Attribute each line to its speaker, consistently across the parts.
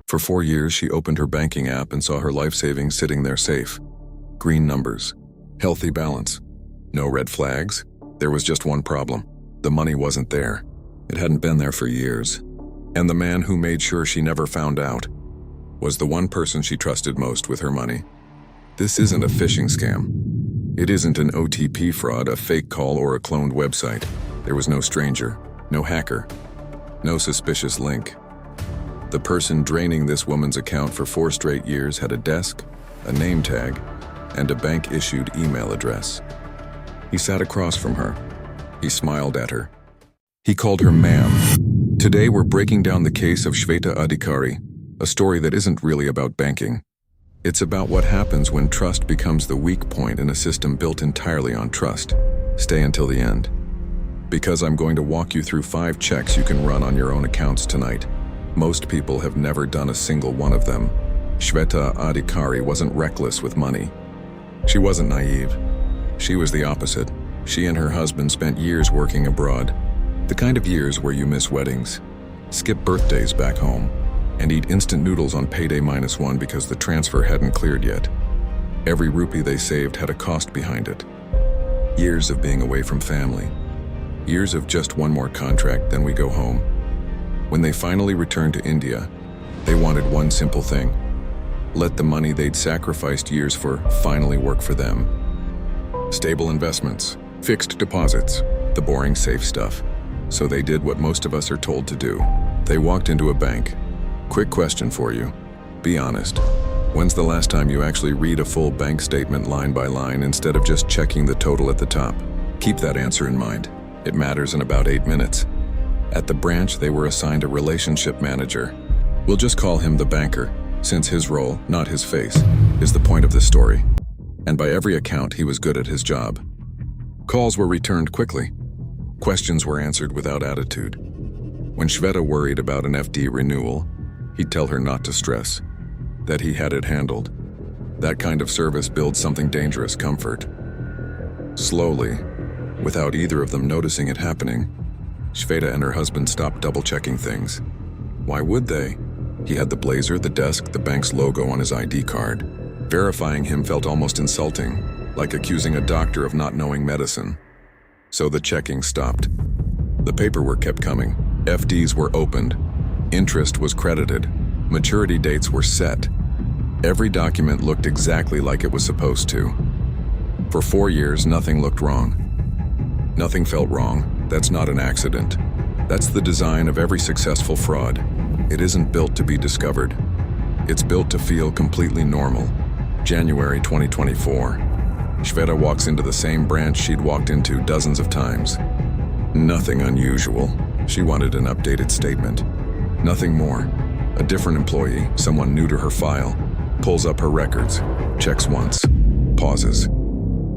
Speaker 1: For 4 years, she opened her banking app and saw her life savings sitting there safe. Green numbers. Healthy balance. No red flags. There was just one problem. The money wasn't there. It hadn't been there for years. And the man who made sure she never found out was the one person she trusted most with her money. This isn't a phishing scam. It isn't an OTP fraud, a fake call, or a cloned website. There was no stranger, no hacker, no suspicious link. The person draining this woman's account for 4 straight years had a desk, a name tag, and a bank-issued email address. He sat across from her. He smiled at her. He called her ma'am. Today we're breaking down the case of Shweta Adhikari, a story that isn't really about banking. It's about what happens when trust becomes the weak point in a system built entirely on trust. Stay until the end. Because I'm going to walk you through 5 checks you can run on your own accounts tonight. Most people have never done a single one of them. Shweta Adhikari wasn't reckless with money. She wasn't naive. She was the opposite. She and her husband spent years working abroad. The kind of years where you miss weddings, skip birthdays back home, and eat instant noodles on payday -1 because the transfer hadn't cleared yet. Every rupee they saved had a cost behind it. Years of being away from family. Years of just one more contract, then we go home. When they finally returned to India, they wanted one simple thing. Let the money they'd sacrificed years for finally work for them. Stable investments, fixed deposits, the boring safe stuff. So they did what most of us are told to do. They walked into a bank. Quick question for you. Be honest. When's the last time you actually read a full bank statement line by line instead of just checking the total at the top? Keep that answer in mind. It matters in about 8 minutes. At the branch, they were assigned a relationship manager. We'll just call him the banker, since his role, not his face, is the point of this story. And by every account, he was good at his job. Calls were returned quickly. Questions were answered without attitude. When Shweta worried about an FD renewal, he'd tell her not to stress, that he had it handled. That kind of service builds something dangerous, comfort. Slowly, without either of them noticing it happening, Shweta and her husband stopped double-checking things. Why would they? He had the blazer, the desk, the bank's logo on his ID card. Verifying him felt almost insulting, like accusing a doctor of not knowing medicine. So the checking stopped. The paperwork kept coming. FDs were opened. Interest was credited. Maturity dates were set. Every document looked exactly like it was supposed to. For 4 years, nothing looked wrong. Nothing felt wrong. That's not an accident. That's the design of every successful fraud. It isn't built to be discovered. It's built to feel completely normal. January 2024. Shweta walks into the same branch she'd walked into dozens of times. Nothing unusual. She wanted an updated statement. Nothing more. A different employee, someone new to her file, pulls up her records, checks once, pauses,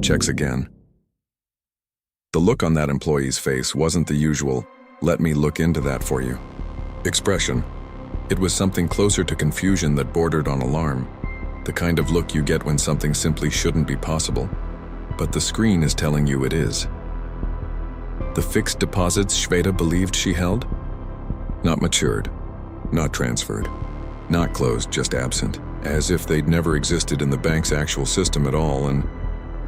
Speaker 1: checks again. The look on that employee's face wasn't the usual, "Let me look into that for you" expression. It was something closer to confusion that bordered on alarm. The kind of look you get when something simply shouldn't be possible, but the screen is telling you it is. The fixed deposits Shweta believed she held? Not matured, not transferred, not closed, just absent, as if they'd never existed in the bank's actual system at all. And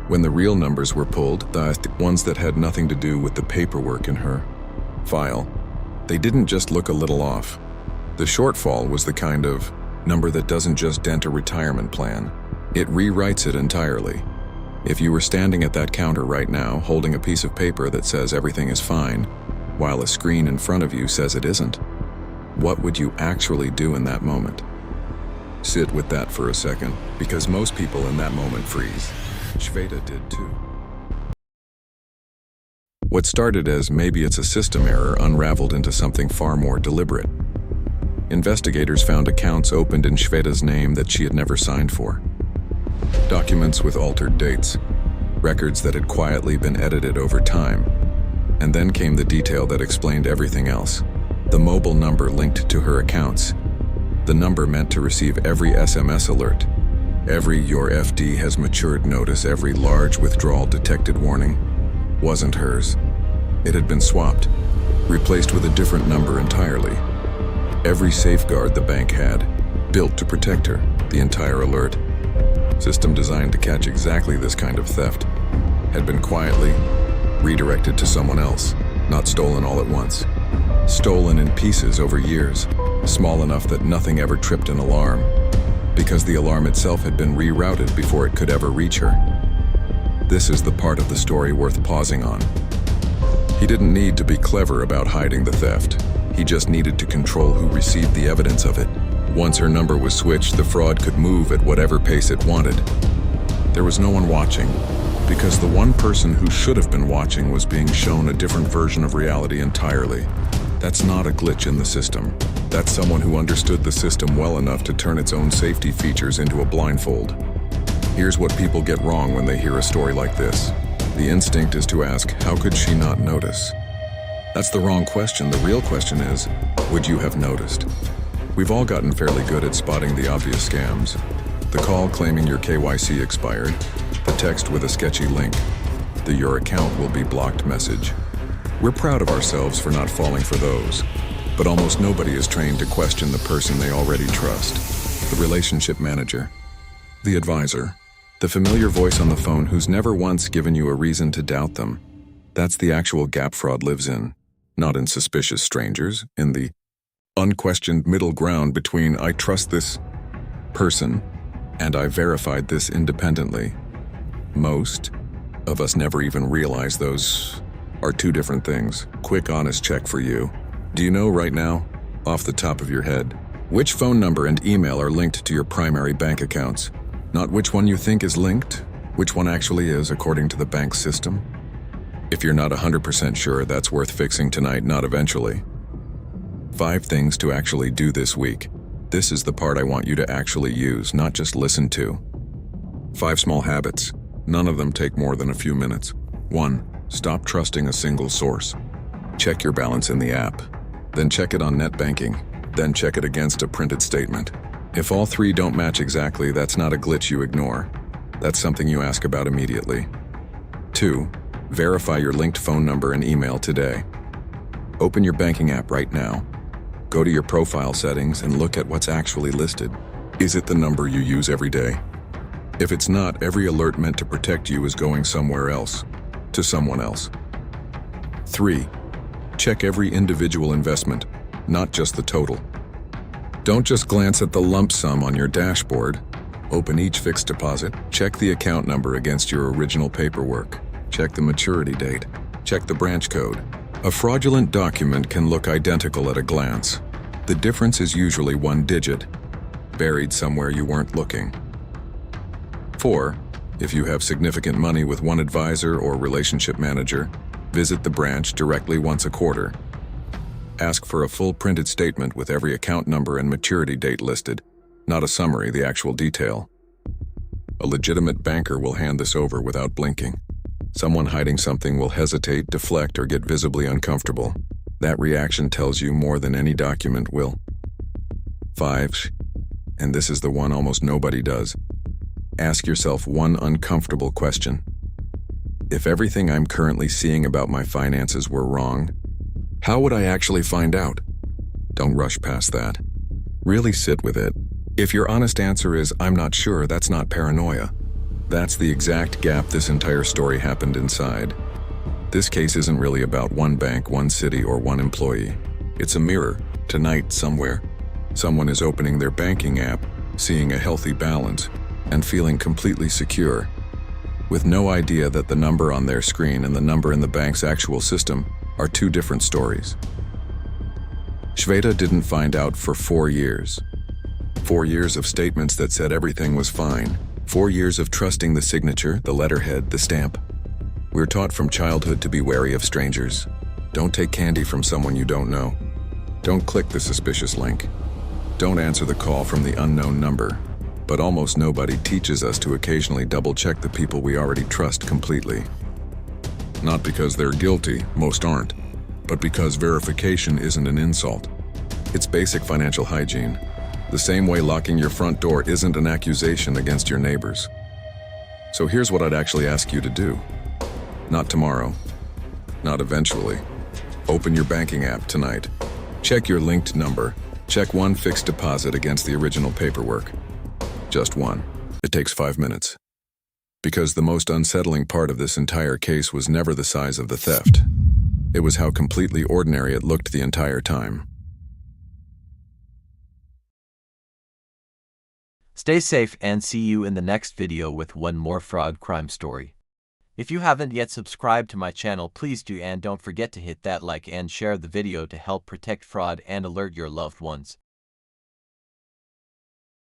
Speaker 1: when the real numbers were pulled, the ones that had nothing to do with the paperwork in her file, they didn't just look a little off. The shortfall was the kind of number that doesn't just dent a retirement plan. It rewrites it entirely. If you were standing at that counter right now, holding a piece of paper that says everything is fine, while a screen in front of you says it isn't, what would you actually do in that moment? Sit with that for a second, because most people in that moment freeze. Shweta did too. What started as maybe it's a system error unraveled into something far more deliberate. Investigators found accounts opened in Shweta's name that she had never signed for. Documents with altered dates, records that had quietly been edited over time. And then came the detail that explained everything else. The mobile number linked to her accounts. The number meant to receive every SMS alert, every "your FD has matured" notice, every large withdrawal detected warning, wasn't hers. It had been swapped, replaced with a different number entirely. Every safeguard the bank had, built to protect her, the entire alert. System designed to catch exactly this kind of theft had been quietly redirected to someone else, not stolen all at once. Stolen in pieces over years, small enough that nothing ever tripped an alarm, because the alarm itself had been rerouted before it could ever reach her. This is the part of the story worth pausing on. He didn't need to be clever about hiding the theft. He just needed to control who received the evidence of it. Once her number was switched, the fraud could move at whatever pace it wanted. There was no one watching, because the one person who should have been watching was being shown a different version of reality entirely. That's not a glitch in the system. That's someone who understood the system well enough to turn its own safety features into a blindfold. Here's what people get wrong when they hear a story like this. The instinct is to ask, how could she not notice? That's the wrong question. The real question is, would you have noticed? We've all gotten fairly good at spotting the obvious scams. The call claiming your KYC expired, the text with a sketchy link, the "your account will be blocked" message. We're proud of ourselves for not falling for those, but almost nobody is trained to question the person they already trust. The relationship manager, the advisor, the familiar voice on the phone who's never once given you a reason to doubt them. That's the actual gap fraud lives in, not in suspicious strangers, in the unquestioned middle ground between "I trust this person" and "I verified this independently." Most of us never even realize those are two different things. Quick, honest check for you. Do you know right now, off the top of your head, which phone number and email are linked to your primary bank accounts? Not which one you think is linked, which one actually is according to the bank's system? If you're not 100% sure, that's worth fixing tonight, not eventually. 5 things to actually do this week. This is the part I want you to actually use, not just listen to. 5 small habits. None of them take more than a few minutes. 1. Stop trusting a single source. Check your balance in the app, then check it on net banking, then check it against a printed statement. If all 3 don't match exactly, that's not a glitch you ignore. That's something you ask about immediately. 2. Verify your linked phone number and email today. Open your banking app right now. Go to your profile settings and look at what's actually listed. Is it the number you use every day? If it's not, every alert meant to protect you is going somewhere else, to someone else. 3. Check every individual investment, not just the total. Don't just glance at the lump sum on your dashboard. Open each fixed deposit, check the account number against your original paperwork, check the maturity date, check the branch code. A fraudulent document can look identical at a glance. The difference is usually 1 digit, buried somewhere you weren't looking. 4. If you have significant money with one advisor or relationship manager, visit the branch directly once a quarter. Ask for a full printed statement with every account number and maturity date listed, not a summary, the actual detail. A legitimate banker will hand this over without blinking. Someone hiding something will hesitate, deflect, or get visibly uncomfortable. That reaction tells you more than any document will. 5. And this is the one almost nobody does. Ask yourself one uncomfortable question. If everything I'm currently seeing about my finances were wrong, how would I actually find out? Don't rush past that. Really sit with it. If your honest answer is, "I'm not sure," that's not paranoia. That's the exact gap this entire story happened inside. This case isn't really about one bank, one city, or one employee. It's a mirror. Tonight, somewhere, someone is opening their banking app, seeing a healthy balance, and feeling completely secure, with no idea that the number on their screen and the number in the bank's actual system are 2 different stories. Shweta didn't find out for 4 years. 4 years of statements that said everything was fine. 4 years of trusting the signature, the letterhead, the stamp. We're taught from childhood to be wary of strangers. Don't take candy from someone you don't know. Don't click the suspicious link. Don't answer the call from the unknown number. But almost nobody teaches us to occasionally double-check the people we already trust completely. Not because they're guilty, most aren't, but because verification isn't an insult. It's basic financial hygiene. The same way locking your front door isn't an accusation against your neighbors. So here's what I'd actually ask you to do. Not tomorrow. Not eventually. Open your banking app tonight. Check your linked number. Check one fixed deposit against the original paperwork. Just one. It takes 5 minutes. Because the most unsettling part of this entire case was never the size of the theft. It was how completely ordinary it looked the entire time.
Speaker 2: Stay safe and see you in the next video with one more fraud crime story. If you haven't yet subscribed to my channel, please do, and don't forget to hit that like and share the video to help protect fraud and alert your loved ones.